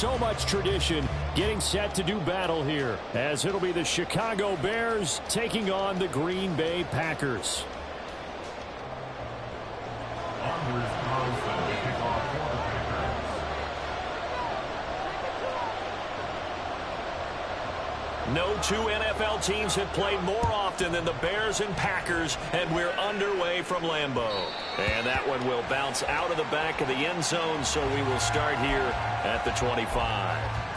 so much tradition getting set to do battle here, as it'll be the Chicago Bears taking on the Green Bay Packers. No two NFL teams have played more often than the Bears and Packers, and we're underway from Lambeau. And that one will bounce out of the back of the end zone, so we will start here at the 25.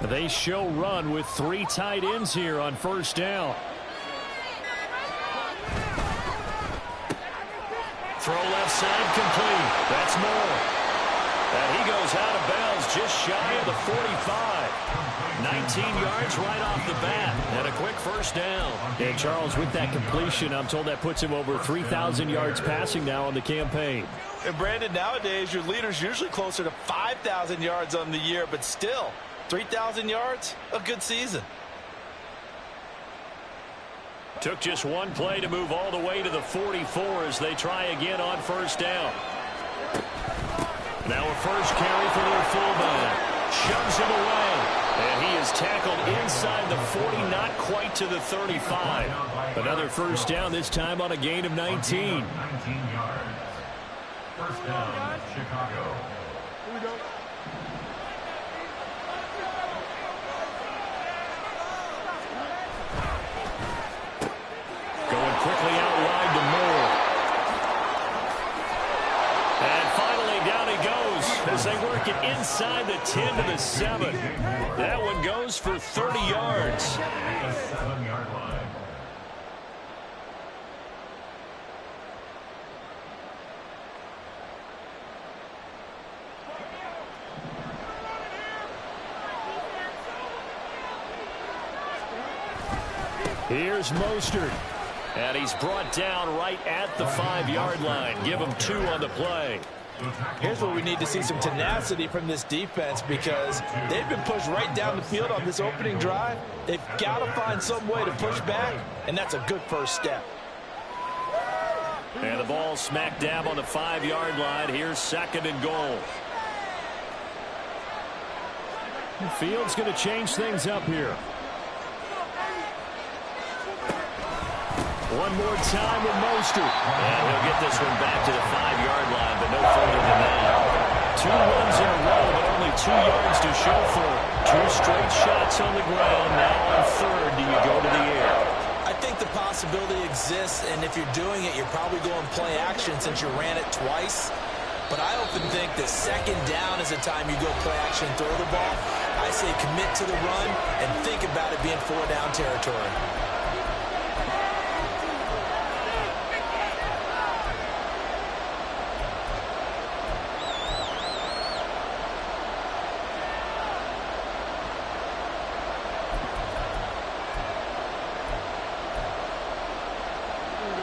They show run with 3 tight ends here on first down. Throw left side complete. That's Moore. And he goes out of bounds just shy of the 45. 19 yards right off the bat. And a quick first down. And Charles, with that completion, I'm told that puts him over 3,000 yards passing now on the campaign. And Brandon, nowadays your leader's usually closer to 5,000 yards on the year, but still, 3,000 yards, a good season. Took just one play to move all the way to the 44 as they try again on first down. Now a first carry for their fullback. Shoves him away. And he is tackled inside the 40, not quite to the 35. Another first down, this time on a gain of 19. 19 yards. First down, Chicago. Here we go. Quickly out wide to Moore. And finally down he goes as they work it inside the 10 to the 7. That one goes for 30 yards. Here's Mostert. And he's brought down right at the 5-yard line. Give him 2 on the play. Here's where we need to see some tenacity from this defense, because they've been pushed right down the field on this opening drive. They've got to find some way to push back, and that's a good first step. And the ball smack dab on the 5-yard line. Here's 2nd and goal. The field's going to change things up here. One more time with Mostert. And he'll get this one back to the 5-yard line, but no further than that. 2 runs in a row, but only 2 yards to show for it. 2 straight shots on the ground. Now on 3rd, do you go to the air? I think the possibility exists, and if you're doing it, you're probably going play action since you ran it twice. But I often think that 2nd down is the time you go play action and throw the ball. I say commit to the run and think about it being 4-down territory.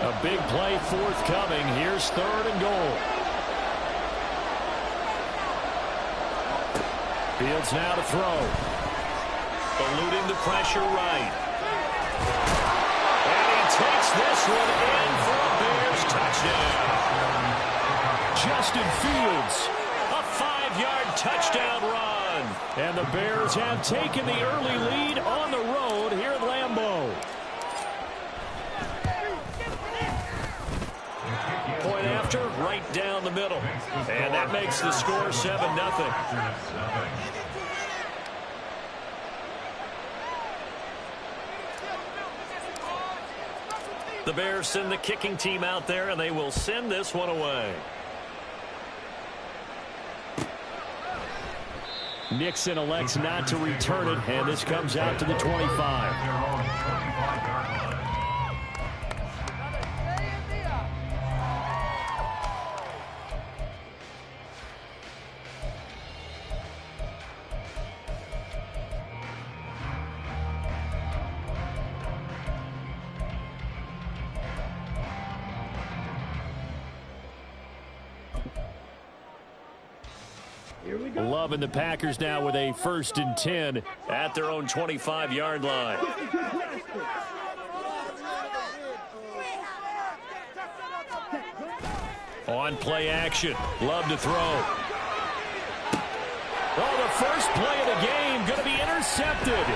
A big play forthcoming. Here's 3rd and goal. Fields now to throw. Eluding the pressure right. And he takes this one in for a Bears touchdown. Justin Fields, a 5-yard touchdown run. And the Bears have taken the early lead on the road here at Lambeau. Point after, right down the middle. And that makes the score 7-0. The Bears send the kicking team out there, and they will send this one away. Nixon elects not to return it, and this comes out to the 25. Loving the Packers now with a 1st and 10 at their own 25-yard line. On play action. Love to throw. Oh, the first play of the game going to be intercepted.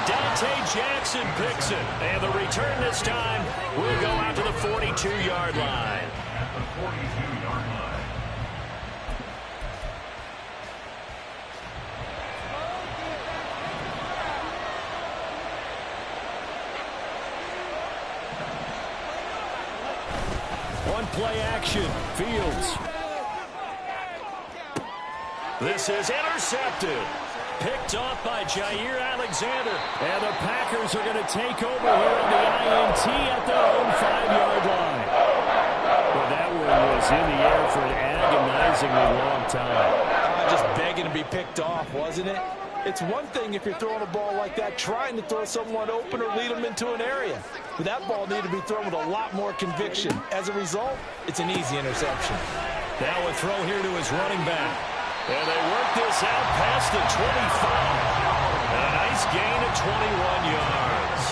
Dante Jackson picks it. And the return this time will go out to the 42-yard line. On play action, Fields. This is intercepted. Picked off by Jair Alexander. And the Packers are going to take over here on the INT at their own 5-yard line. Well, that one was in the air for an agonizingly long time. Just begging to be picked off, wasn't it? It's one thing if you're throwing a ball like that, trying to throw someone open or lead them into an area. But that ball needed to be thrown with a lot more conviction. As a result, it's an easy interception. Now a throw here to his running back. And they work this out past the 25. And a nice gain of 21 yards.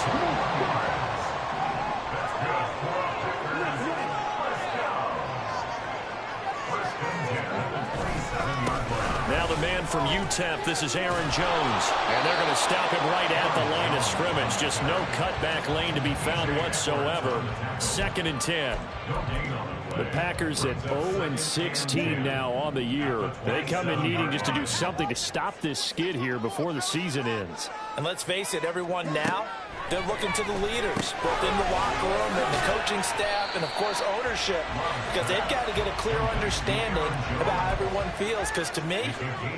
Now the man from UTEP, this is Aaron Jones. And they're going to stop him right at the line of scrimmage. Just no cutback lane to be found whatsoever. 2nd and 10. The Packers at 0-16 now on the year. They come in needing just to do something to stop this skid here before the season ends. And let's face it, everyone now, they're looking to the leaders, both in the locker room and the coaching staff and, of course, ownership, because they've got to get a clear understanding about how everyone feels. Because to me,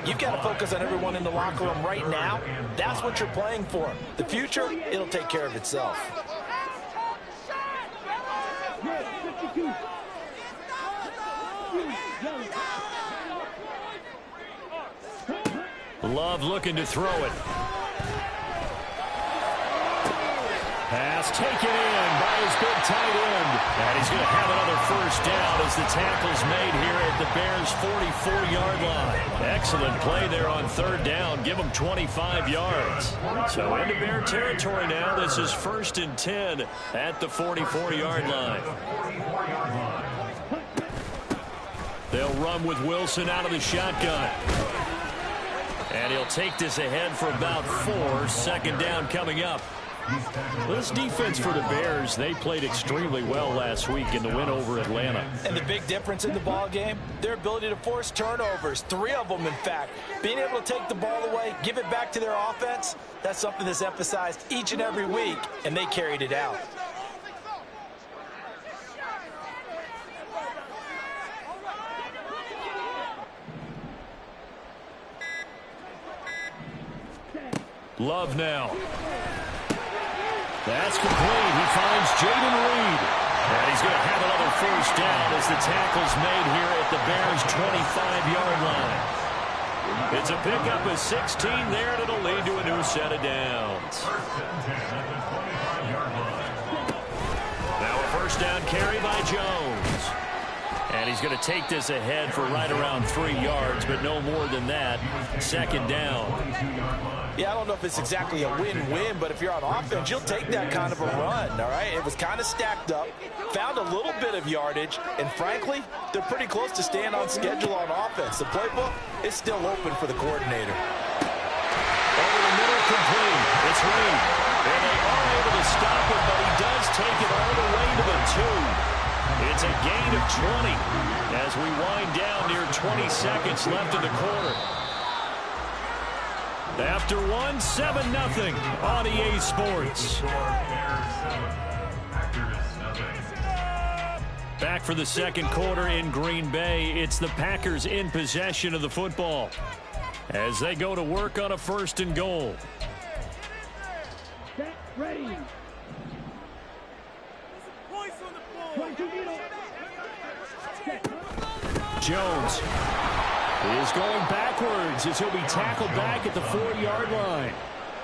you've got to focus on everyone in the locker room right now. That's what you're playing for. The future, it'll take care of itself. Love looking to throw it. Pass taken in by his big tight end. And he's going to have another 1st down as the tackle's made here at the Bears' 44-yard line. Excellent play there on 3rd down. Give them 25 yards. So into Bear territory now. This is 1st and 10 at the 44-yard line. They'll run with Wilson out of the shotgun. And he'll take this ahead for about 4. 2nd down coming up. Well, this defense for the Bears, they played extremely well last week in the win over Atlanta. And the big difference in the ball game, their ability to force turnovers, 3 of them, in fact. Being able to take the ball away, give it back to their offense, that's something that's emphasized each and every week, and they carried it out. Love now. That's complete. He finds Jaden Reed. And he's going to have another 1st down as the tackle's made here at the Bears' 25-yard line. It's a pickup of 16 there, and it'll lead to a new set of downs. Now a 1st down carry by Jones. And he's going to take this ahead for right around 3 yards, but no more than that. 2nd down. Yeah, I don't know if it's exactly a win-win, but if you're on offense, you'll take that kind of a run, all right? It was kind of stacked up, found a little bit of yardage, and frankly, they're pretty close to staying on schedule on offense. The playbook is still open for the coordinator. Over the middle, complete. It's Reed. And they are able to stop him, but he does take it all the way to the 2. It's a gain of 20 as we wind down near 20 seconds left in the quarter. After 1, 7-0 on EA Sports. Back for the 2nd quarter in Green Bay. It's the Packers in possession of the football as they go to work on a 1st and goal. Get ready. Jones is going backwards as he'll be tackled back at the 4-yard line.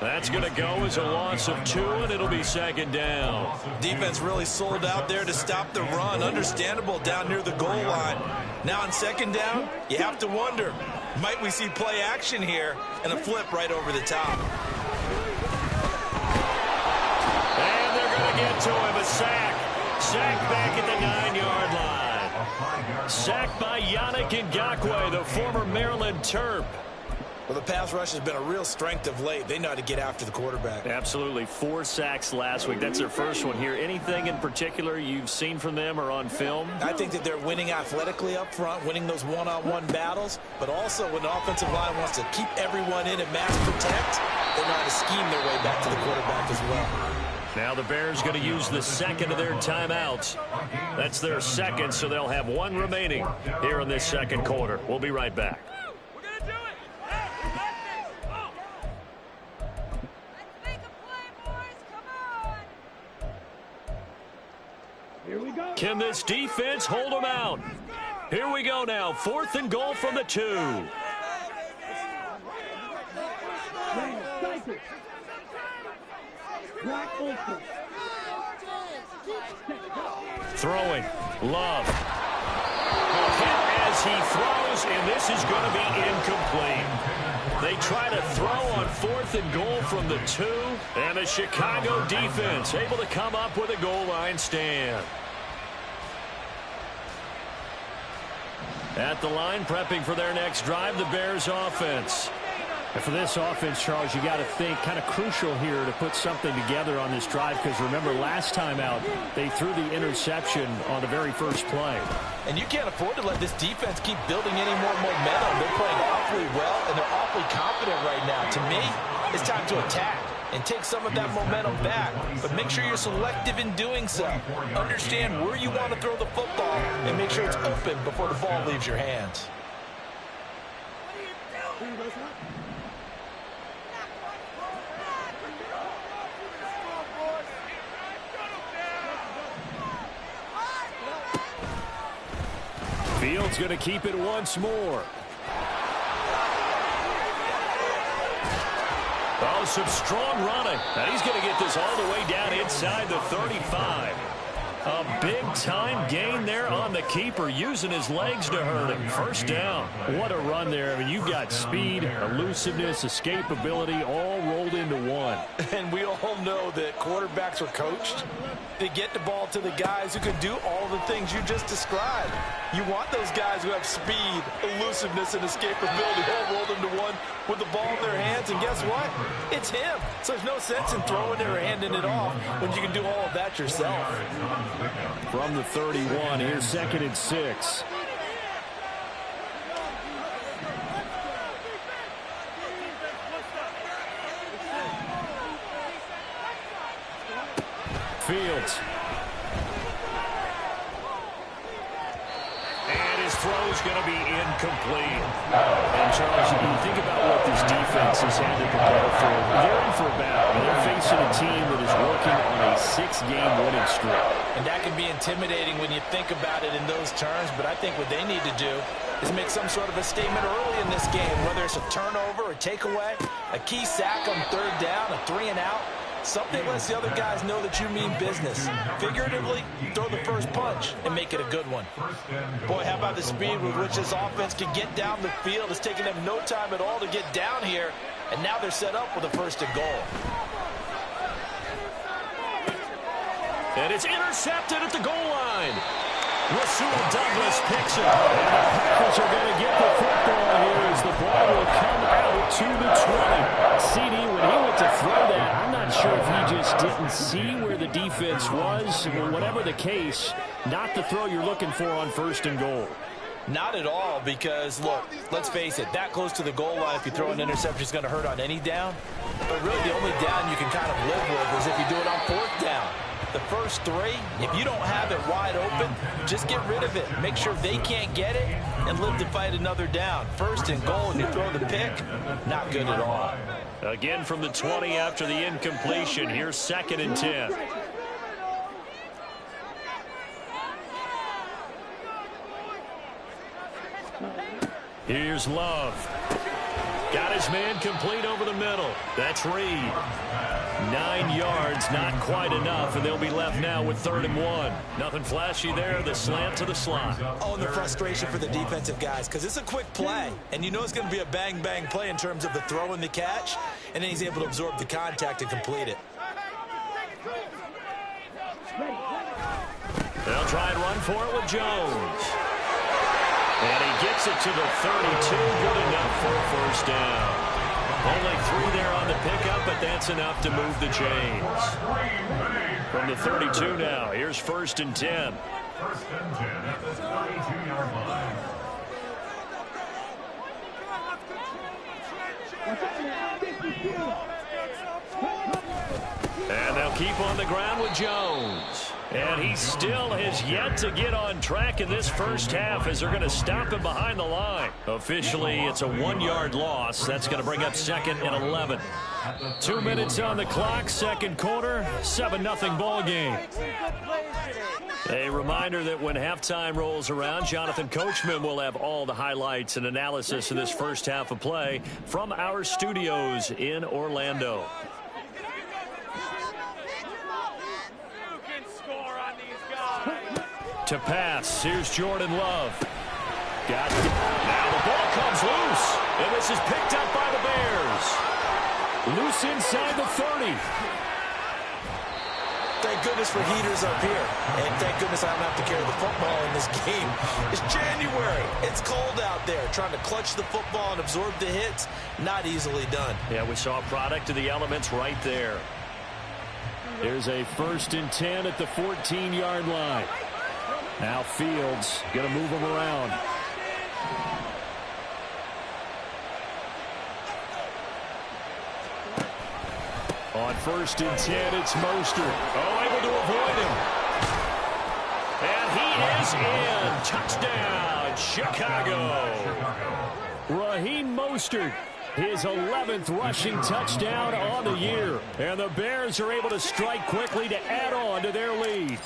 That's going to go as a loss of 2, and it'll be second down. Defense really sold out there to stop the run. Understandable down near the goal line. Now on second down, you have to wonder, might we see play action here and a flip right over the top? And they're going to get to him, a sack. Sack back at the 9-yard line. Sacked by Yannick Ngakoue, the former Maryland Terp. Well, the pass rush has been a real strength of late. They know how to get after the quarterback. Absolutely. 4 sacks last week. That's their first one here. Anything in particular you've seen from them or on film? I think that they're winning athletically up front, winning those one-on-one battles, but also when the offensive line wants to keep everyone in and mass protect, they know how to scheme their way back to the quarterback as well. Now the Bears going to use the second of their timeouts. That's their second, so they'll have 1 remaining here in this second quarter. We'll be right back. Can this defense hold them out? Here we go now. 4th and goal from the 2. Throwing. Love. Hit as he throws, and this is going to be incomplete. They try to throw on 4th and goal from the 2, and the Chicago defense able to come up with a goal line stand. At the line, prepping for their next drive, the Bears offense. And for this offense, Charles, you got to think kind of crucial here to put something together on this drive, because remember last time out, they threw the interception on the very first play. And you can't afford to let this defense keep building any more momentum. They're playing awfully well, and they're awfully confident right now. To me, it's time to attack and take some of that momentum back. But make sure you're selective in doing so. Understand where you want to throw the football and make sure it's open before the ball leaves your hands. Fields going to keep it once more. Oh, some strong running. Now he's going to get this all the way down inside the 35. A big-time gain there on the keeper, using his legs to hurt him. First down. What a run there. I mean, you've got speed, elusiveness, escapability, all rolled into one. And we all know that quarterbacks are coached to get the ball to the guys who can do all the things you just described. You want those guys who have speed, elusiveness, and escapability all rolled into one with the ball in their hands. And guess what? It's him. So there's no sense in throwing it or handing it off when you can do all of that yourself. From the 31, here's 2nd and 6. Fields. And his throw's going to be incomplete. And Charles, you think about what this defense has had to prepare for. They're in for a battle. They're facing a team that is working on a 6-game winning streak. And that can be intimidating when you think about it in those terms, but I think what they need to do is make some sort of a statement early in this game, whether it's a turnover, a takeaway, a key sack on 3rd down, a 3-and-out. Something lets the other guys know that you mean business. Figuratively, throw the first punch and make it a good one. Boy, how about the speed with which this offense can get down the field? It's taken them no time at all to get down here, and now they're set up with a 1st and goal. And it's intercepted at the goal line. Rasul Douglas picks it. And the Packers are going to get the football here as the ball will come out to the 20. CD, when he went to throw that, I'm not sure if he just didn't see where the defense was. Well, whatever the case, not the throw you're looking for on 1st and goal. Not at all, because, look, let's face it, that close to the goal line, if you throw an interception, is going to hurt on any down. But really, the only down you can kind of live with is if you do it on 4th down. The first 3, if you don't have it wide open, just get rid of it. Make sure they can't get it and live to fight another down. 1st and goal, and you throw the pick, not good at all. Again from the 20 after the incompletion. Here's 2nd and 10. Here's Love. Got his man complete over the middle. That's Reed. 9 yards, not quite enough, and they'll be left now with 3rd and 1. Nothing flashy there. The slant to the slot. Oh, and the frustration for the defensive guys, because it's a quick play, and you know it's going to be a bang-bang play in terms of the throw and the catch, and then he's able to absorb the contact and complete it. They'll try and run for it with Jones. And he gets it to the 32. Good enough for a first down. Only 3 there on the pickup, but that's enough to move the chains. From the 32 now, here's 1st and 10. 1st and 10 at the 22-yard line. And they'll keep on the ground with Jones. And he still has yet to get on track in this first half as they're going to stop him behind the line. Officially, it's a 1-yard loss. That's going to bring up 2nd and 11. 2 minutes on the clock, 2nd quarter, 7-0 ball game. A reminder that when halftime rolls around, Jonathan Coachman will have all the highlights and analysis of this first half of play from our studios in Orlando. To pass, here's Jordan Love. Got it. Now the ball comes loose, and this is picked up by the Bears. Loose inside the 30. Thank goodness for heaters up here, and thank goodness I don't have to carry the football in this game. It's January. It's cold out there. Trying to clutch the football and absorb the hits, not easily done. Yeah, we saw a product of the elements right there. There's a 1st and 10 at the 14-yard line. Now Fields going to move him around. On 1st and 10, it's Mostert. Oh, able to avoid him. And he is in. Touchdown, Chicago. Raheem Mostert, his 11th rushing touchdown on the year. And the Bears are able to strike quickly to add on to their lead.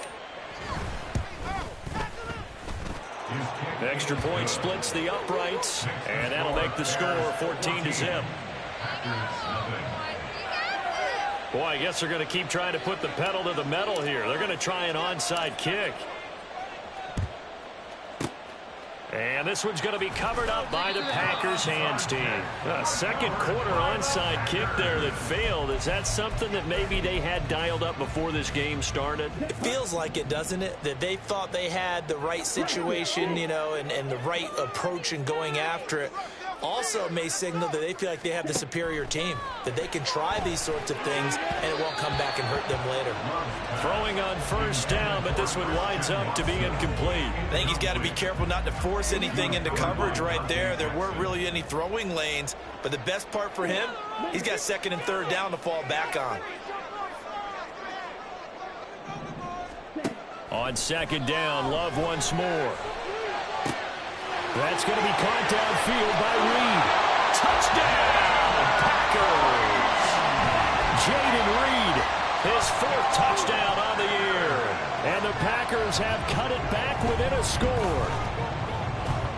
Extra point splits the uprights, and that'll make the score 14-0. Boy, I guess they're going to keep trying to put the pedal to the metal here. They're going to try an onside kick. And this one's going to be covered up by the Packers hands team. A 2nd quarter onside kick there that failed. Is that something that maybe they had dialed up before this game started? It feels like it, doesn't it? That they thought they had the right situation, you know, and the right approach in going after it. Also may signal that they feel like they have the superior team, that they can try these sorts of things and it won't come back and hurt them later. Throwing on 1st down, but this one winds up to be incomplete. I think he's got to be careful not to force anything into coverage right there. There weren't really any throwing lanes, but the best part for him, he's got 2nd and 3rd down to fall back on. On 2nd down, Love once more. That's going to be caught downfield by Reed. Touchdown, Packers! Jaden Reed, his 4th touchdown on the year. And the Packers have cut it back within a score.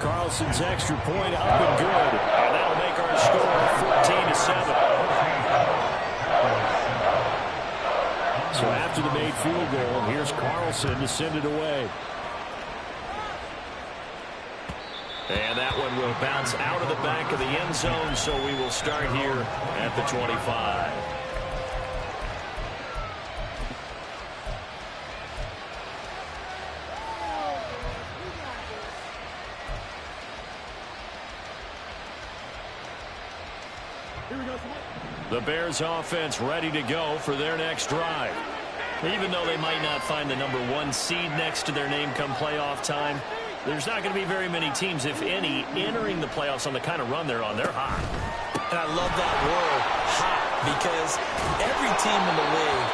Carlson's extra point up and good. And that'll make our score 14-7. So after the made field goal, here's Carlson to send it away. And that one will bounce out of the back of the end zone, so we will start here at the 25. The Bears offense ready to go for their next drive. Even though they might not find the number 1 seed next to their name come playoff time, there's not going to be very many teams, if any, entering the playoffs on the kind of run they're on. They're hot. And I love that word, hot, because every team in the league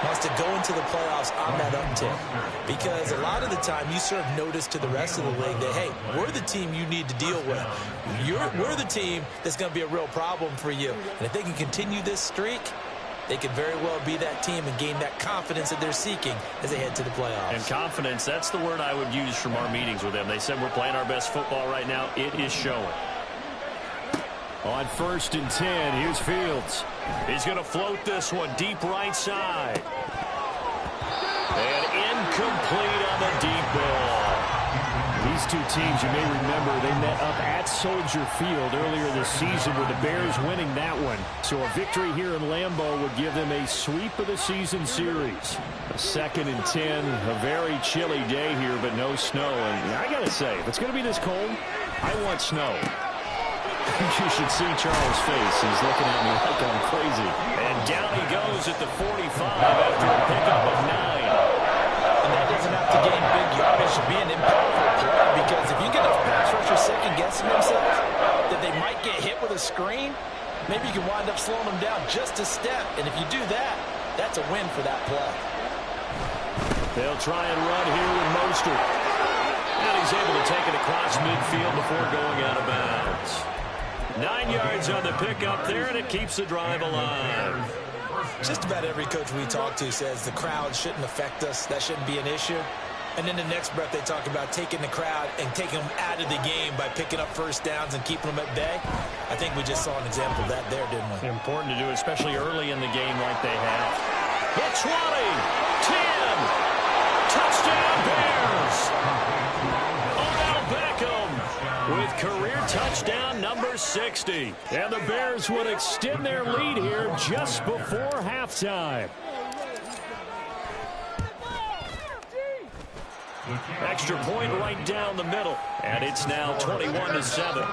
wants to go into the playoffs on that uptick. Because a lot of the time you serve notice to the rest of the league that, hey, we're the team you need to deal with. We're the team that's going to be a real problem for you. And if they can continue this streak, they could very well be that team and gain that confidence that they're seeking as they head to the playoffs. And confidence, that's the word I would use from our meetings with them. They said we're playing our best football right now. It is showing. On 1st and 10, here's Fields. He's going to float this one deep right side. And incomplete on the deep ball. These two teams, you may remember, they met up at Soldier Field earlier this season with the Bears winning that one. So a victory here in Lambeau would give them a sweep of the season series. A 2nd and 10, a very chilly day here, but no snow. And I got to say, if it's going to be this cold, I want snow. You should see Charles' face. He's looking at me like I'm crazy. And down he goes at the 45 after a pickup of 9. And that doesn't have to gain big yardage to be an impactful play, because if you get a pass rusher second-guessing themselves that they might get hit with a screen, maybe you can wind up slowing them down just a step. And if you do that, that's a win for that play. They'll try and run here with Mostert. And he's able to take it across midfield before going out of bounds. 9 yards on the pickup there, and it keeps the drive alive. Just about every coach we talk to says the crowd shouldn't affect us. That shouldn't be an issue. And in the next breath, they talk about taking the crowd and taking them out of the game by picking up first downs and keeping them at bay. I think we just saw an example of that there, didn't we? Important to do, especially early in the game like they have. Hit 20, 10, touchdown Bears. Odell Beckham with career touchdown number 60. And the Bears would extend their lead here just before halftime. Extra point right down the middle. And it's now 21-7.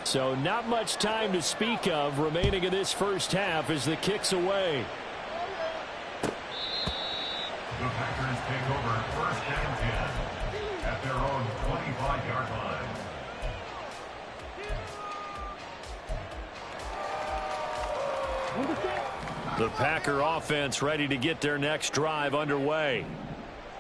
So not much time to speak of remaining in this first half as the kick's away. The Packers take over 1st and 10 at their own 25-yard line. The Packer offense ready to get their next drive underway.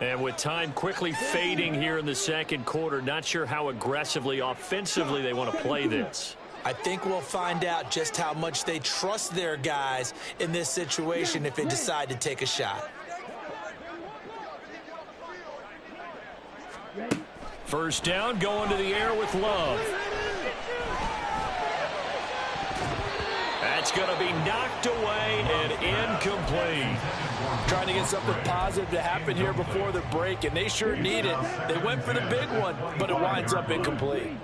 And with time quickly fading here in the second quarter, not sure how aggressively, offensively they want to play this. I think we'll find out just how much they trust their guys in this situation if they decide to take a shot. First down, going to the air with Love. That's going to be knocked away and incomplete. Trying to get something positive to happen here before the break, and they sure need it. They went for the big one, but it winds up incomplete.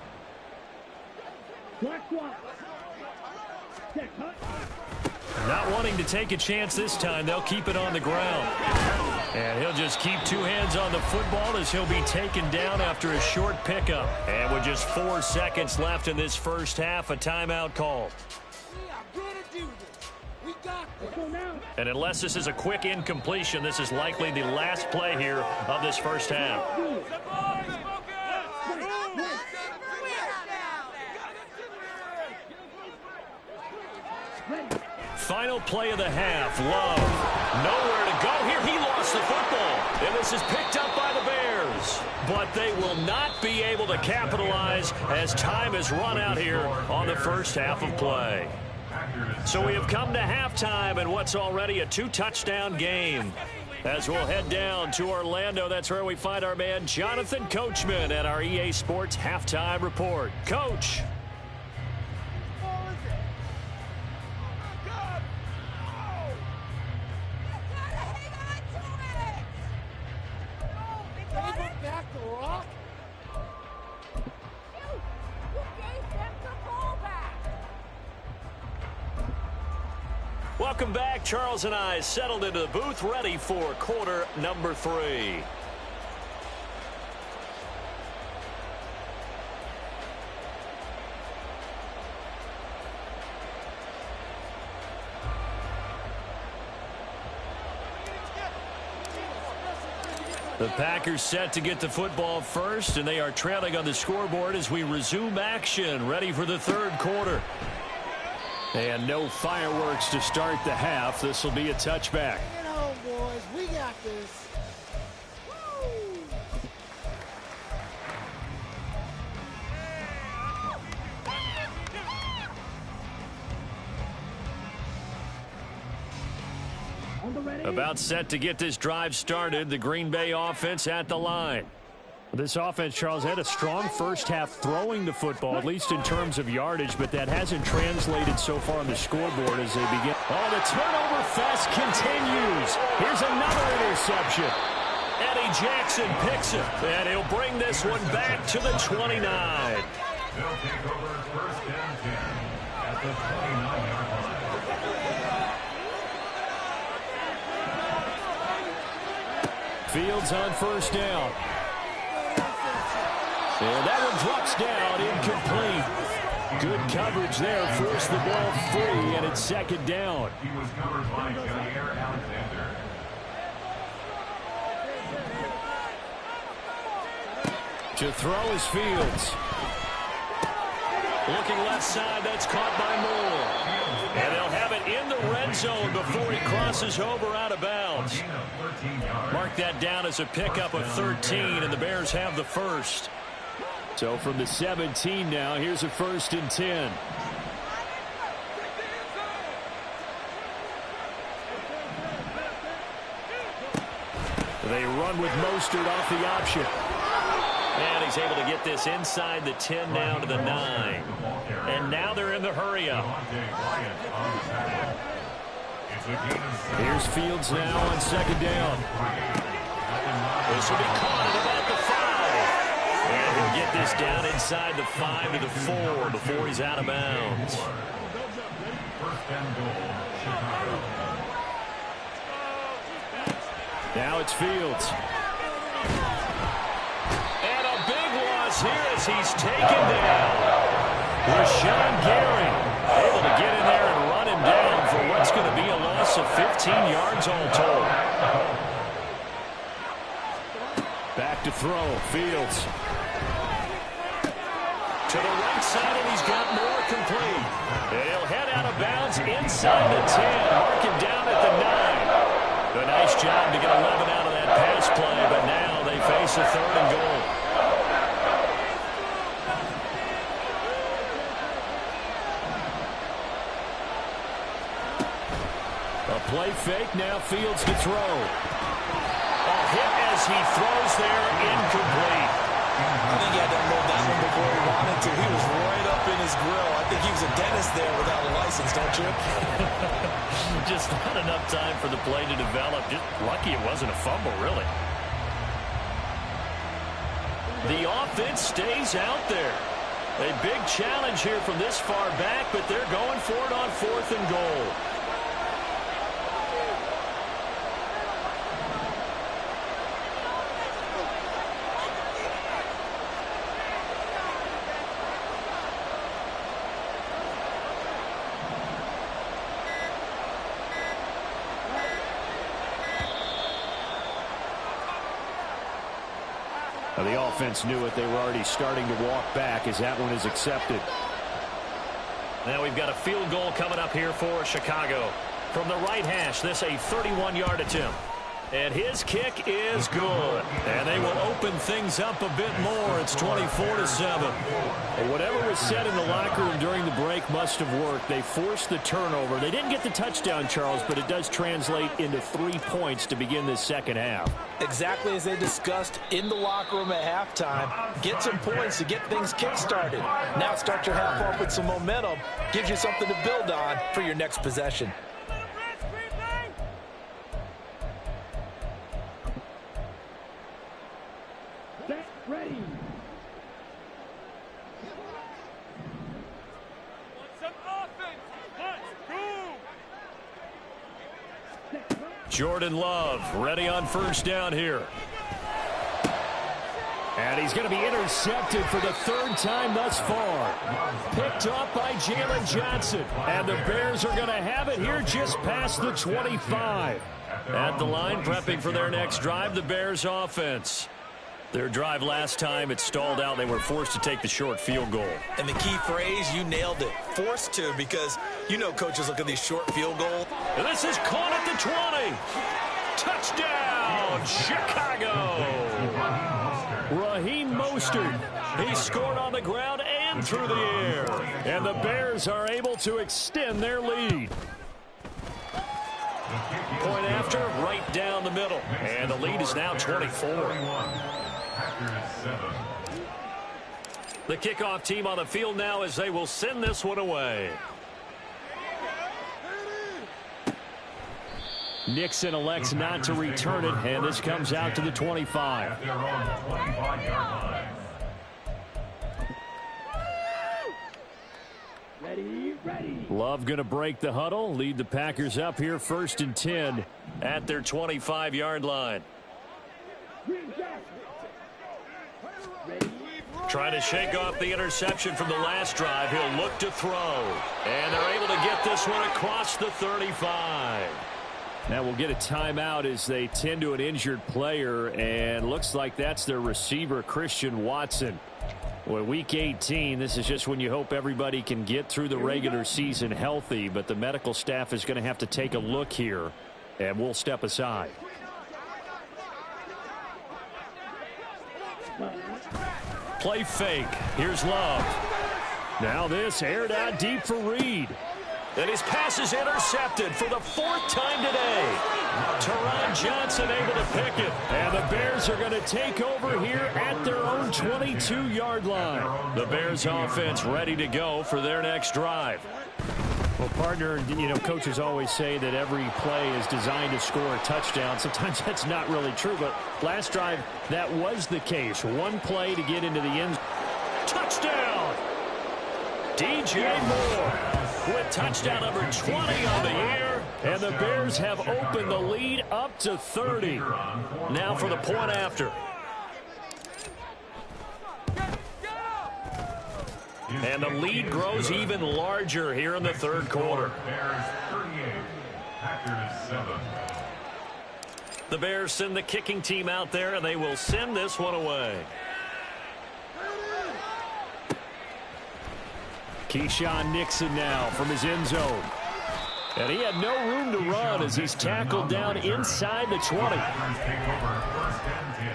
Not wanting to take a chance this time, they'll keep it on the ground. And he'll just keep 2 hands on the football as he'll be taken down after a short pickup. And with just 4 seconds left in this first half, a timeout called. And unless this is a quick incompletion, this is likely the last play here of this first half. Final play of the half. Love. Nowhere to go here. He lost the football. And this is picked up by the Bears. But they will not be able to capitalize as time has run out here on the first half of play. So we have come to halftime in what's already a 2-touchdown game. As we'll head down to Orlando, that's where we find our man Jonathan Coachman at our EA Sports Halftime Report. Coach. Welcome back. Charles and I settled into the booth, ready for quarter number 3. The Packers set to get the football first, and they are trailing on the scoreboard as we resume action, ready for the third quarter. And no fireworks to start the half. This will be a touchback. Get home, boys. We got this. Woo! About set to get this drive started. The Green Bay offense at the line. This offense, Charles, had a strong first half throwing the football, at least in terms of yardage, but that hasn't translated so far on the scoreboard as they begin. Oh, the turnover fest continues. Here's another interception. Eddie Jackson picks it, and he'll bring this one back to the 29. They'll take over first and 10 at the 29-yard line. Fields on first down. And that one drops down, incomplete. Good coverage there, forced the ball free, and it's second down. He was covered by Jair Alexander. To throw is Fields. Looking left side, that's caught by Moore. And they'll have it in the red zone before he crosses over out of bounds. Mark that down as a pickup of 13, and the Bears have the first. So from the 17 now, here's a 1st and 10. They run with Mostert off the option. And he's able to get this inside the 10 now to the 9. And now they're in the hurry-up. Here's Fields now on second down. This will be caught at about the 5. And he'll get this down inside the 5 to the 4 before he's out of bounds. First and goal, Chicago. Now it's Fields. And a big loss here as he's taken down. Rashawn Gary able to get in there and run him down for what's going to be a loss of 15 yards all told. Back to throw, Fields. To the right side, and he's got more complete. And he'll head out of bounds inside the 10. Mark him down at the 9. A nice job to get 11 out of that pass play, but now they face a 3rd and goal. A play fake, now Fields to throw. A hit as he throws there, incomplete. I think he had to unload that one before he wanted to. He was right up in his grill. I think he was a dentist there without a license, don't you? Just not enough time for the play to develop. Just lucky it wasn't a fumble, really. The offense stays out there. A big challenge here from this far back, but they're going for it on 4th and goal. The offense knew it. They were already starting to walk back as that one is accepted. Now we've got a field goal coming up here for Chicago. From the right hash, this a 31-yard attempt. And his kick is good. And they will open things up a bit more. It's 24-7. Whatever was said in the locker room during the break must have worked. They forced the turnover. They didn't get the touchdown, Charles, but it does translate into 3 points to begin this second half. Exactly as they discussed in the locker room at halftime. Get some points to get things kick-started. Now start your half off with some momentum. Gives you something to build on for your next possession. Ready. Some offense. Let's go. Jordan Love ready on first down here. And he's going to be intercepted for the 3rd time thus far. Picked up by Jalen Johnson. And the Bears are going to have it here just past the 25. At the line, prepping for their next drive, the Bears offense. Their drive last time, it stalled out. They were forced to take the short field goal. And the key phrase, you nailed it. Forced to, because you know coaches look at these short field goals. And this is caught at the 20. Touchdown, Chicago. Raheem Mostert. He scored on the ground and through the air. And the Bears are able to extend their lead. Point after, right down the middle. And the lead is now 24. The kickoff team on the field now as they will send this one away. Nixon elects not to return it, and this comes out to the 25. At their own 25-yard line. Ready. Love going to break the huddle, lead the Packers up here 1st and 10 at their 25-yard line. Trying to shake off the interception from the last drive. He'll look to throw. And they're able to get this one across the 35. Now we'll get a timeout as they tend to an injured player, and looks like that's their receiver, Christian Watson. Well, week 18, this is just when you hope everybody can get through the regular season healthy, but the medical staff is going to have to take a look here, and we'll step aside. Play fake. Here's Love. Now this aired out deep for Reed. And his pass is intercepted for the 4th time today. Teron Johnson able to pick it. And the Bears are going to take over here at their own 22-yard line. The Bears offense ready to go for their next drive. Well, partner, you know, coaches always say that every play is designed to score a touchdown. Sometimes that's not really true, but last drive, that was the case. One play to get into the end. Touchdown! DJ Moore with touchdown number 20 on the year. And the Bears have opened the lead up to 30. Now for the point after. And the lead grows even larger here in the 3rd quarter. Bears 38, Packers 7. The Bears send the kicking team out there, and they will send this one away. Keyshawn Nixon now from his end zone. And he had no room to run as he's tackled down inside the 20. Packers take over 1st and 10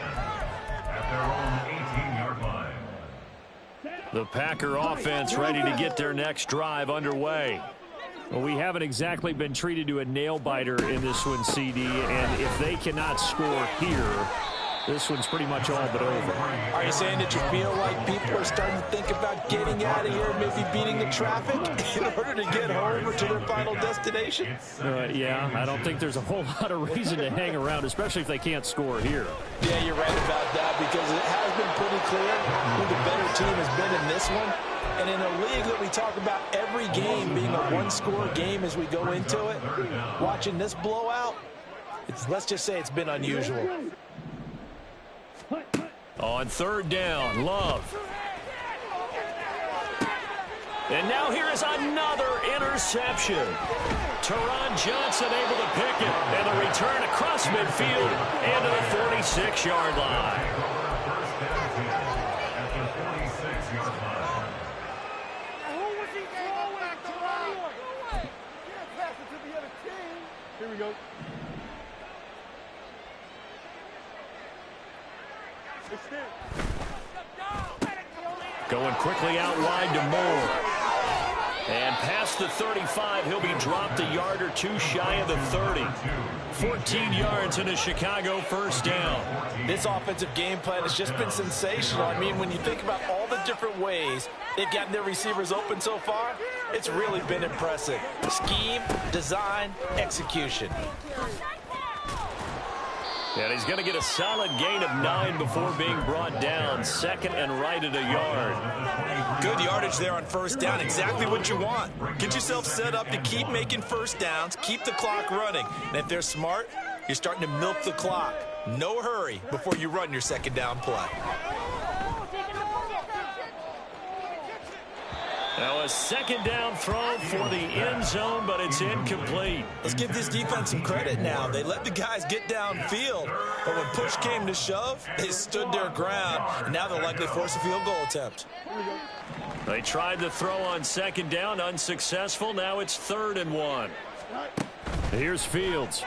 at their own 18-yard line. The Packer offense ready to get their next drive underway. Well, we haven't exactly been treated to a nail-biter in this one, CD, and if they cannot score here, this one's pretty much all but over. Are you saying that you feel like people are starting to think about getting out of here, maybe beating the traffic in order to get home or to their final destination? Yeah, I don't think there's a whole lot of reason to hang around, especially if they can't score here. Yeah, you're right about that, because it has been pretty clear who the better team has been in this one. And in a league that we talk about every game being a one-score game as we go into it, watching this blowout, let's just say it's been unusual. On 3rd down, Love. And now here is another interception. Teron Johnson able to pick it. And the return across midfield and to the 46-yard line. At the 46-yard line. Who was he throwing to? Can't pass it to the other team. Here we go. Going quickly out wide to Moore. And past the 35, he'll be dropped a yard or two shy of the 30. 14 yards in a Chicago 1st down. This offensive game plan has just been sensational. I mean, when you think about all the different ways they've gotten their receivers open so far, it's really been impressive. Scheme, design, execution. And he's going to get a solid gain of 9 before being brought down. 2nd and right at a yard. Good yardage there on 1st down. Exactly what you want. Get yourself set up to keep making 1st downs, keep the clock running. And if they're smart, you're starting to milk the clock. No hurry before you run your 2nd down play. Now a 2nd down throw for the end zone, but it's incomplete. Let's give this defense some credit now. They let the guys get downfield, but when push came to shove, they stood their ground, and now they'll likely force a field goal attempt. They tried the throw on 2nd down, unsuccessful. Now it's 3rd and 1. Here's Fields.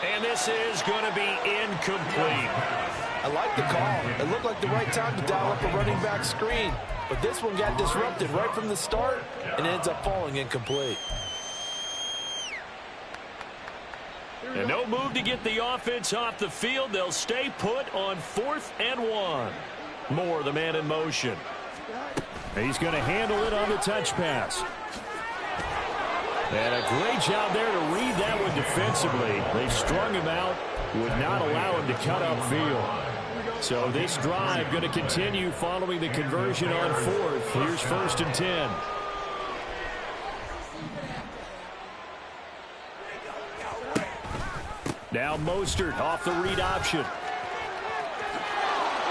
And this is going to be incomplete. I like the call. It looked like the right time to dial up a running back screen. But this one got disrupted right from the start and ends up falling incomplete. And no move to get the offense off the field. They'll stay put on 4th and 1. Moore, the man in motion. He's going to handle it on the touch pass. And a great job there to read that one defensively. They strung him out, would not allow him to cut upfield. So this drive going to continue following the conversion on 4th. Here's 1st and 10. Now Mostert off the read option.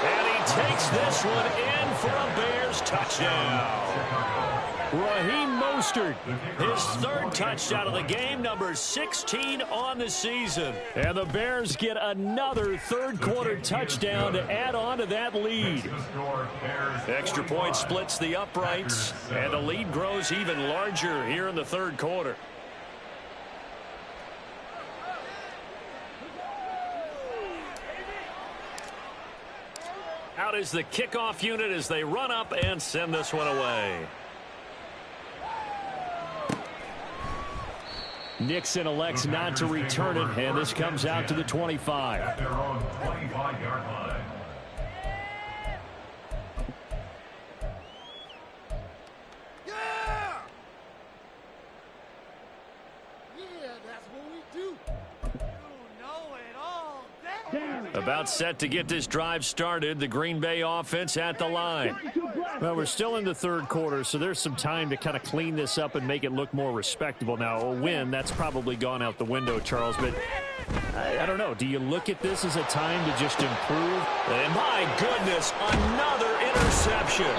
And he takes this one in for a Bears touchdown. Raheem Mostert, his 3rd touchdown of the game, number 16 on the season. And the Bears get another 3rd quarter touchdown to add on to that lead. Extra point splits the uprights, and the lead grows even larger here in the 3rd quarter. Out is the kickoff unit as they run up and send this one away. Nixon elects not to return it, and this comes out to the 25. At their own 25-yard line. Yeah! Yeah, that's what we do. You know it all day. About set to get this drive started. The Green Bay offense at the line. Well, we're still in the 3rd quarter, so there's some time to kind of clean this up and make it look more respectable. Now, a win, that's probably gone out the window, Charles, but I don't know. Do you look at this as a time to just improve? And my goodness, another interception.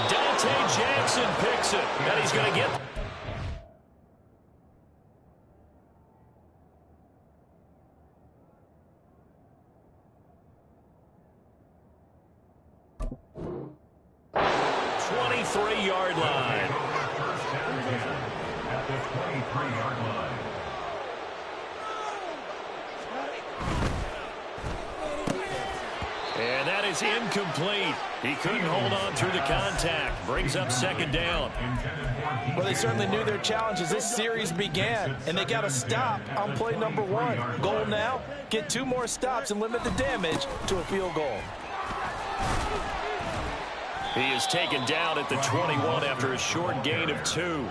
Dante Jackson picks it, and he's going to get... yard line. At the 23-yard line. And that is incomplete. He couldn't hold on through the contact. Brings up 2nd down. Well, they certainly knew their challenge as this series began, and they got to stop on play number 1. Goal now, get 2 more stops and limit the damage to a field goal. He is taken down at the 21 after a short gain of 2.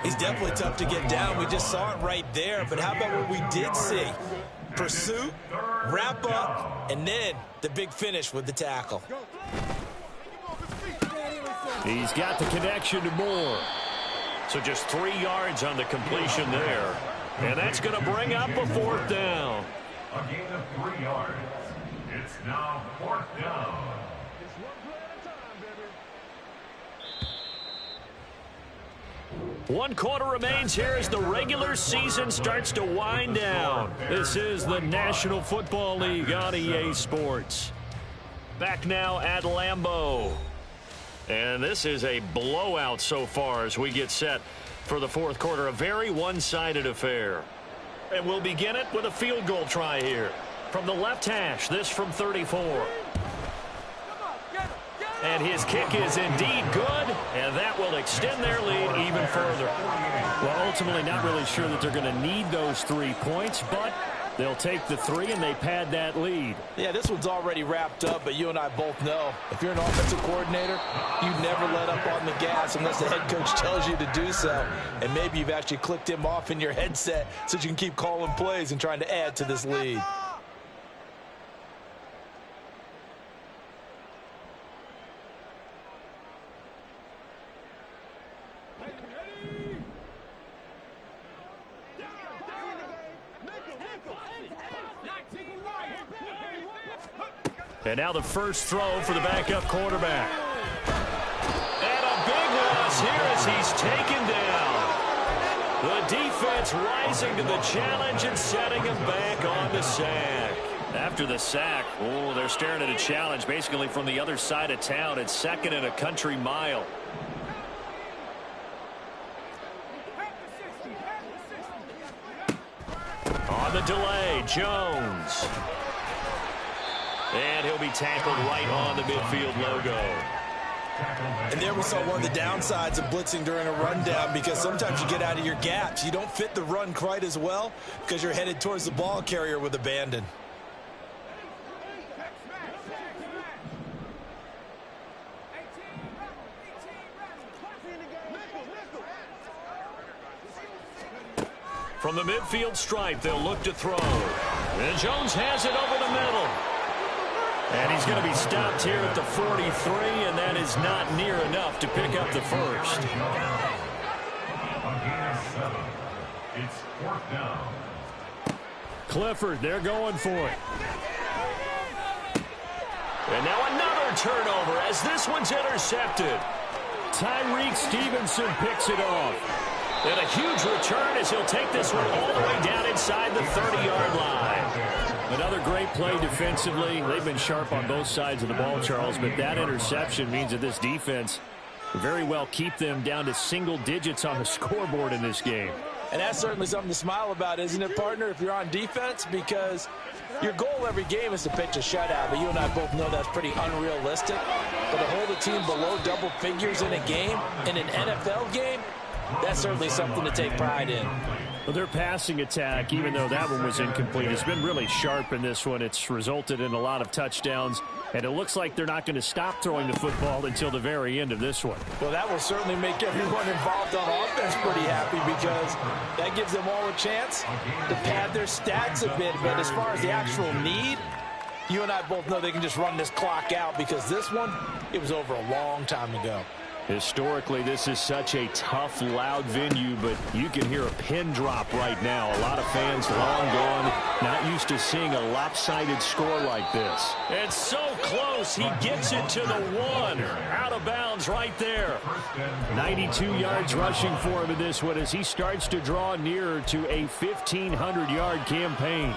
He's definitely tough to get down. We just saw it right there. But how about what we did see? Pursuit, wrap up, and then the big finish with the tackle. He's got the connection to Moore. So just 3 yards on the completion there. And that's going to bring up a 4th down. A gain of 3 yards. It's now 4th down. 1 quarter remains here as the regular season starts to wind down. This is the National Football League on EA Sports. Back now at Lambeau. And this is a blowout so far as we get set for the 4th quarter. A very one-sided affair. And we'll begin it with a field goal try here. From the left hash, this from 34. And his kick is indeed good, and that will extend their lead even further. Well, ultimately not really sure that they're going to need those 3 points, but they'll take the 3 and they pad that lead. Yeah, this one's already wrapped up, but you and I both know if you're an offensive coordinator, you never let up on the gas unless the head coach tells you to do so. And maybe you've actually clicked him off in your headset so you can keep calling plays and trying to add to this lead. And now the first throw for the backup quarterback. And a big loss here as he's taken down. The defense rising to the challenge and setting him back on the sack. After the sack, they're staring at a challenge basically from the other side of town. It's 2nd and a country mile. On the delay, Jones. And he'll be tackled right on the midfield logo. And there we saw one of the downsides of blitzing during a rundown, because sometimes you get out of your gaps. You don't fit the run quite as well because you're headed towards the ball carrier with abandon. From the midfield stripe, they'll look to throw. And Jones has it over the middle. And he's going to be stopped here at the 43, and that is not near enough to pick up the first. It's fourth down. Clifford, they're going for it. And now another turnover as this one's intercepted. Tyreek Stevenson picks it off. And a huge return as he'll take this one all the way down inside the 30-yard line. Another great play defensively. They've been sharp on both sides of the ball, Charles, but that interception means that this defense very well keep them down to single digits on the scoreboard in this game. And that's certainly something to smile about, isn't it, partner, if you're on defense? Because your goal every game is to pitch a shutout, but you and I both know that's pretty unrealistic. But to hold a team below double figures in a game, in an NFL game, that's certainly something to take pride in. Well, their passing attack, even though that one was incomplete, has been really sharp in this one. It's resulted in a lot of touchdowns, and it looks like they're not going to stop throwing the football until the very end of this one. Well, that will certainly make everyone involved on offense pretty happy, because that gives them all a chance to pad their stats a bit. But as far as the actual need, you and I both know they can just run this clock out, because this one, it was over a long time ago. Historically, this is such a tough, loud venue, but you can hear a pin drop right now. A lot of fans long gone, not used to seeing a lopsided score like this. It's so close. He gets it to the 1. Out of bounds right there. 92 yards rushing for him in this one as he starts to draw nearer to a 1,500-yard campaign.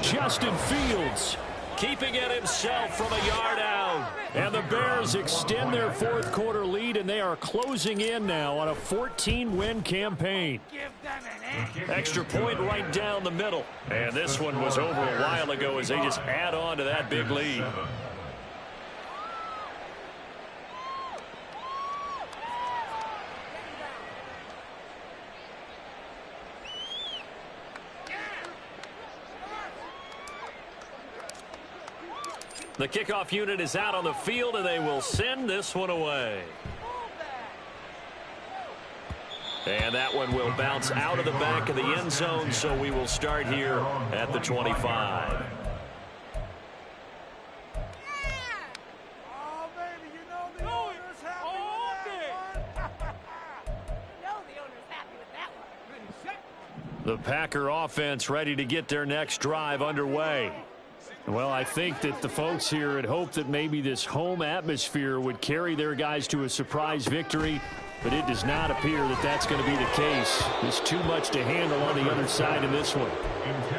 Justin Fields keeping it himself from a yard out. And the Bears extend their fourth quarter lead, and they are closing in now on a 14-win campaign. Extra point right down the middle. And this one was over a while ago as they just add on to that big lead. The kickoff unit is out on the field, and they will send this one away. And that one will bounce out of the back of the end zone, so we will start here at the 25. The Packer offense ready to get their next drive underway. Well, I think that the folks here had hoped that maybe this home atmosphere would carry their guys to a surprise victory, but it does not appear that that's going to be the case. There's too much to handle on the other side in this one.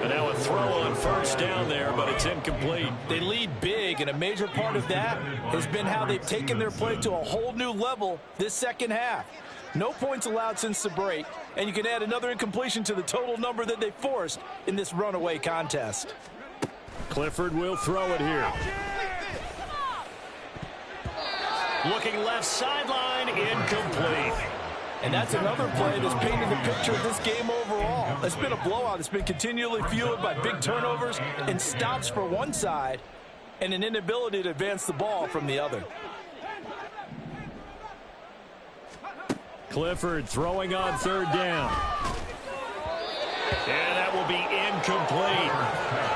And now a throw on first down there, but it's incomplete. They lead big, and a major part of that has been how they've taken their play to a whole new level this second half. No points allowed since the break, and you can add another incompletion to the total number that they forced in this runaway contest. Clifford will throw it here. Looking left sideline, incomplete. And that's another play that's painted the picture of this game overall. It's been a blowout. It's been continually fueled by big turnovers and stops for one side and an inability to advance the ball from the other. Clifford throwing on third down. And that will be incomplete.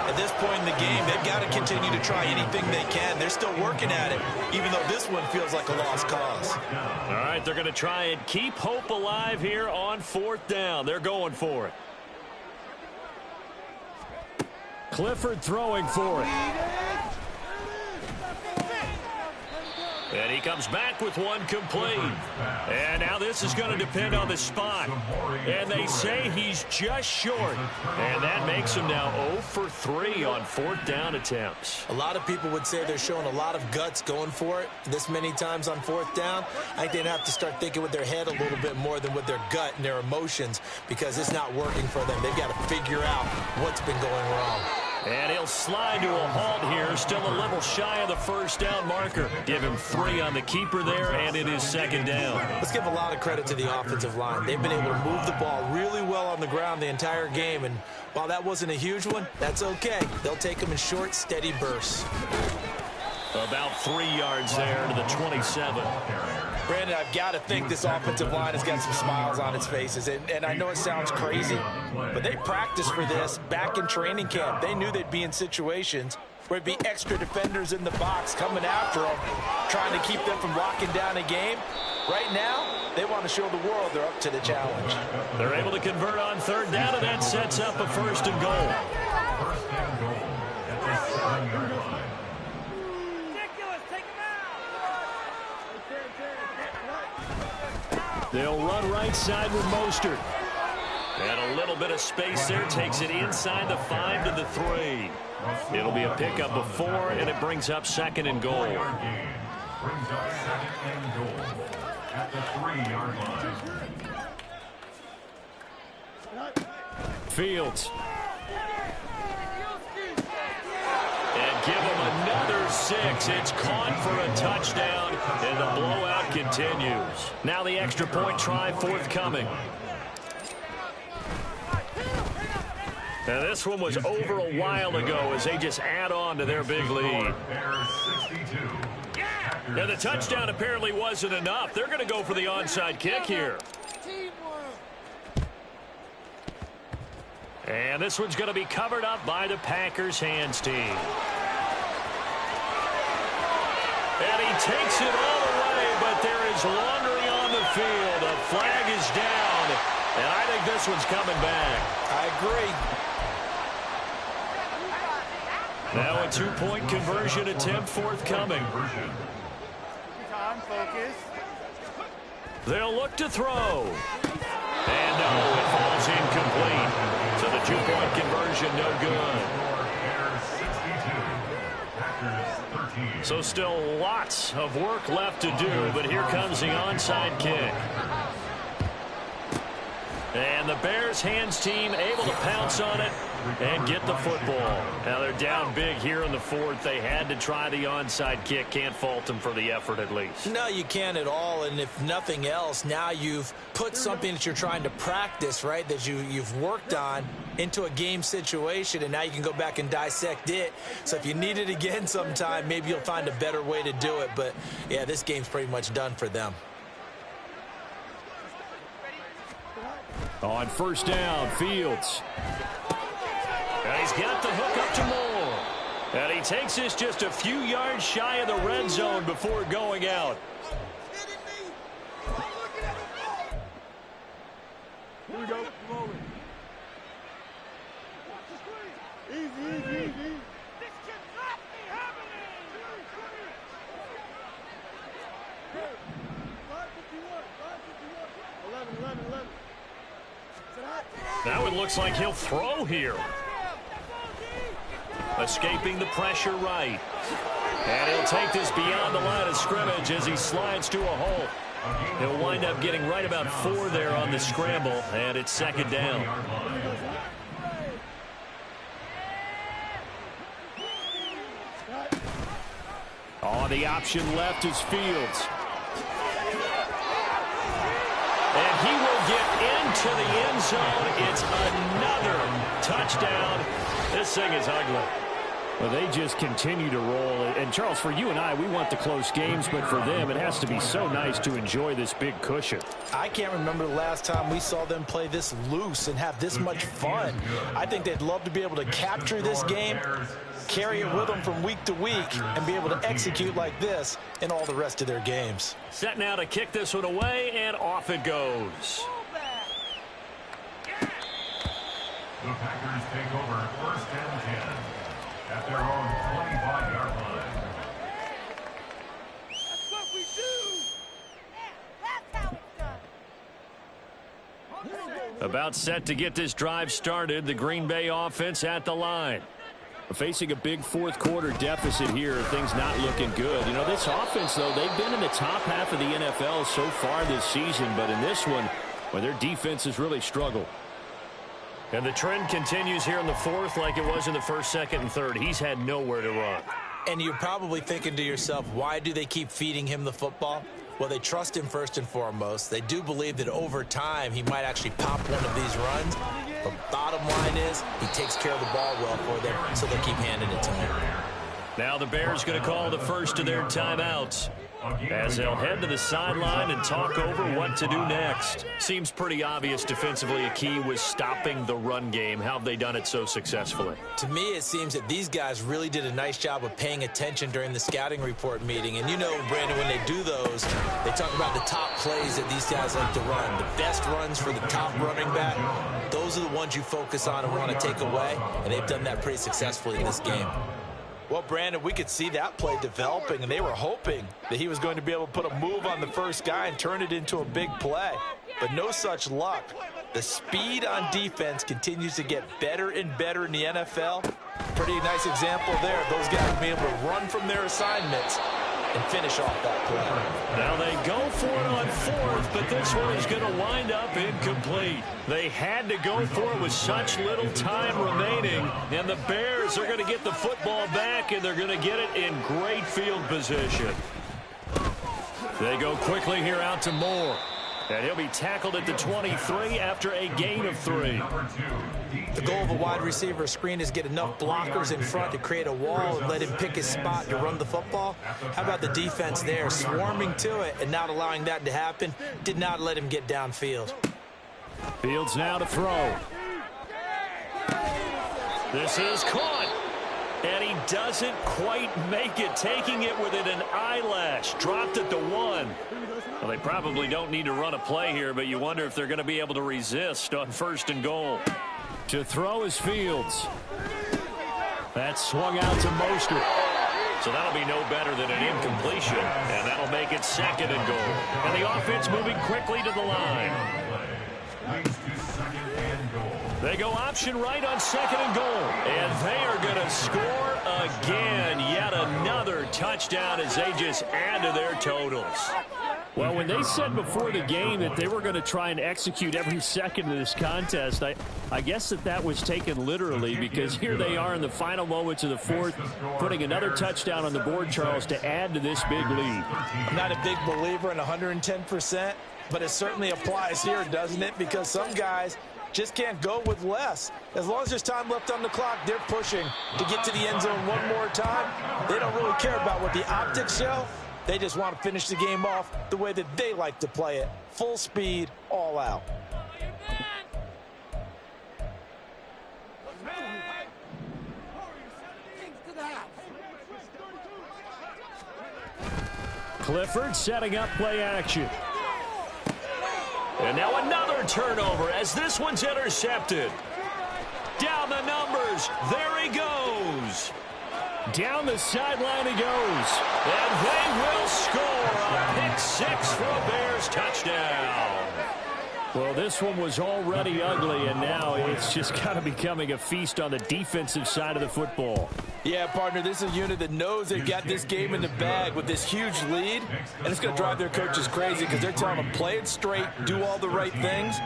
At this point in the game, they've got to continue to try anything they can. They're still working at it, even though this one feels like a lost cause. All right, they're going to try and keep hope alive here on fourth down. They're going for it. Clifford throwing for it. And he comes back with one complete. And now this is going to depend on the spot. And they say he's just short. And that makes him now 0 for 3 on 4th down attempts. A lot of people would say they're showing a lot of guts going for it this many times on 4th down. I think they'd have to start thinking with their head a little bit more than with their gut and their emotions, because it's not working for them. They've got to figure out what's been going wrong. And he'll slide to a halt here, still a little shy of the 1st down marker. Give him 3 on the keeper there, and it is 2nd down. Let's give a lot of credit to the offensive line. They've been able to move the ball really well on the ground the entire game, and while that wasn't a huge one, that's okay. They'll take them in short, steady bursts. About 3 yards there to the 27. Brandon, I've got to think this offensive line has got some smiles on its faces. And I know it sounds crazy, but they practiced for this back in training camp. They knew they'd be in situations where it'd be extra defenders in the box coming after them, trying to keep them from locking down a game. Right now, they want to show the world they're up to the challenge. They're able to convert on 3rd down, and that sets up a 1st and goal. 1st and goal at the 7-yard line. They'll run right side with Mostert. And a little bit of space there takes it inside the 5 to the 3. It'll be a pickup of 4, and it brings up 2nd and goal. Brings up 2nd and goal at the 3-yard line. Fields. And give him another 6. It's caught for a touchdown, and the blowout continues. Now the extra point try forthcoming. Now this one was over a while ago as they just add on to their big lead. Now the touchdown apparently wasn't enough. They're going to go for the onside kick here. And this one's going to be covered up by the Packers hands team. And he takes it all the way, but there is laundry on the field. A flag is down, and I think this one's coming back. I agree. Now a 2-point conversion attempt forthcoming. Time, focus. They'll look to throw. And no, it falls incomplete. So the 2-point conversion no good. So still lots of work left to do, but here comes the onside kick. And the Bears hands team able to pounce on it and get the football. Now they're down big here in the 4th. They had to try the onside kick. Can't fault them for the effort at least. No, you can't at all. And if nothing else, now you've put something that you're trying to practice, right, that you've worked on into a game situation, and now you can go back and dissect it. So if you need it again sometime, maybe you'll find a better way to do it. But, yeah, this game's pretty much done for them. On 1st down, Fields. And he's got the hook up to Moore. And he takes this just a few yards shy of the red zone before going out. Here we go. Easy, easy, easy. This cannot be happening. 551, 11. Now it looks like he'll throw here. Escaping the pressure right. And he'll take this beyond the line of scrimmage as he slides to a hole. He'll wind up getting right about 4 there on the scramble, and it's 2nd down. On the option left is Fields. And he will get into the end zone. It's another touchdown. This thing is ugly. Well, they just continue to roll. And, Charles, for you and I, we want the close games, but for them, it has to be so nice to enjoy this big cushion. I can't remember the last time we saw them play this loose and have this much fun. I think they'd love to be able to capture this game, carry it with them from week to week, and be able to execute like this in all the rest of their games. Set now to kick this one away, and off it goes. The Packers take over 1st and 10 at their own 25-yard line. About set to get this drive started. The Green Bay offense at the line. Facing a big fourth quarter deficit here, things not looking good. You know, this offense, though, they've been in the top half of the NFL so far this season, but in this one, well, their defense has really struggled. And the trend continues here in the fourth like it was in the first, second, and third. He's had nowhere to run. And you're probably thinking to yourself, why do they keep feeding him the football? Well, they trust him first and foremost. They do believe that over time he might actually pop one of these runs. But bottom line is he takes care of the ball well for them, so they'll keep handing it to him. Now the Bears going to call the first of their timeouts as they'll head to the sideline and talk over what to do next. Seems pretty obvious defensively a key was stopping the run game. How have they done it so successfully? To me, it seems that these guys really did a nice job of paying attention during the scouting report meeting. And you know, Brandon, when they do those, they talk about the top plays that these guys like to run. The best runs for the top running back, those are the ones you focus on and want to take away. And they've done that pretty successfully in this game. Well, Brandon, we could see that play developing, and they were hoping that he was going to be able to put a move on the first guy and turn it into a big play. But no such luck. The speed on defense continues to get better and better in the NFL. Pretty nice example there of those guys being able to run from their assignments and finish off that play. Now they go for it on fourth, but this one is going to wind up incomplete. They had to go for it with such little time remaining, and the Bears are going to get the football back, and they're going to get it in great field position. They go quickly here out to Moore, and he'll be tackled at the 23 after a gain of 3. The goal of a wide receiver screen is get enough blockers in front to create a wall and let him pick his spot to run the football. How about the defense there, swarming to it and not allowing that to happen? Did not let him get downfield. Fields now to throw. This is caught, and he doesn't quite make it, taking it within an eyelash. Dropped at the 1. Well, they probably don't need to run a play here, but you wonder if they're going to be able to resist on first and goal. To throw is Fields. That swung out to Mostert. So that'll be no better than an incompletion, and that'll make it second and goal. And the offense moving quickly to the line. They go option right on second and goal, and they are going to score again. Yet another touchdown as they just add to their totals. Well, when they said before the game that they were going to try and execute every second of this contest, I guess that was taken literally, because here they are in the final moments of the fourth, putting another touchdown on the board, Charles, to add to this big lead. I'm not a big believer in 110%, but it certainly applies here, doesn't it? Because some guys just can't go with less. As long as there's time left on the clock, they're pushing to get to the end zone one more time. They don't really care about what the optics show. They just want to finish the game off the way that they like to play it. Full speed, all out. Clifford setting up play action. And now another turnover as this one's intercepted. Down the numbers. There he goes. Down the sideline he goes. And they will score a pick six for a Bears touchdown. Well, this one was already ugly, and now it's just kind of becoming a feast on the defensive side of the football. Yeah, partner, this is a unit that knows they've got this game in the bag with this huge lead, and it's going to drive their coaches crazy because they're telling them play it straight, do all the right things.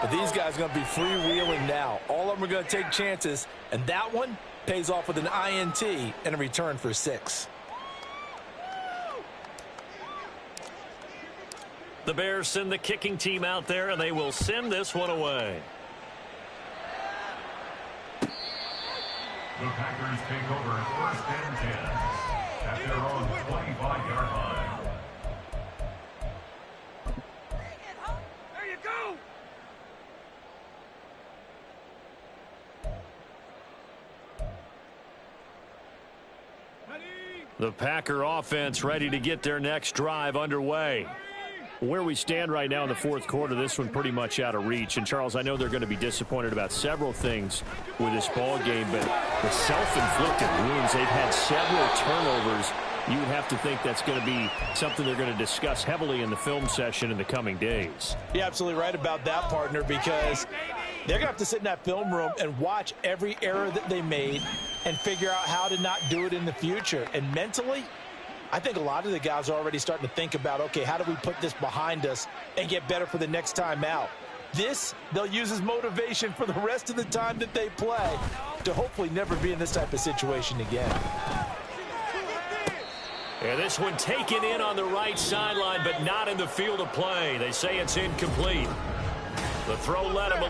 But these guys are going to be freewheeling now. All of them are going to take chances, and that one pays off with an INT and a return for 6. The Bears send the kicking team out there, and they will send this one away. The Packers take over 1st and 10 at their own 25-yard line. There you go! The Packer offense ready to get their next drive underway. Where we stand right now in the fourth quarter, this one pretty much out of reach. And, Charles, I know they're going to be disappointed about several things with this ball game, but the self-inflicted wounds, they've had several turnovers You would have to think that's going to be something they're going to discuss heavily in the film session in the coming days. You're absolutely right about that, partner, because they're going to have to sit in that film room and watch every error that they made and figure out how to not do it in the future. And mentally, I think a lot of the guys are already starting to think about, okay, how do we put this behind us and get better for the next time out? This, they'll use as motivation for the rest of the time that they play to hopefully never be in this type of situation again. And this one taken in on the right sideline, but not in the field of play. They say it's incomplete. The throw led him a little.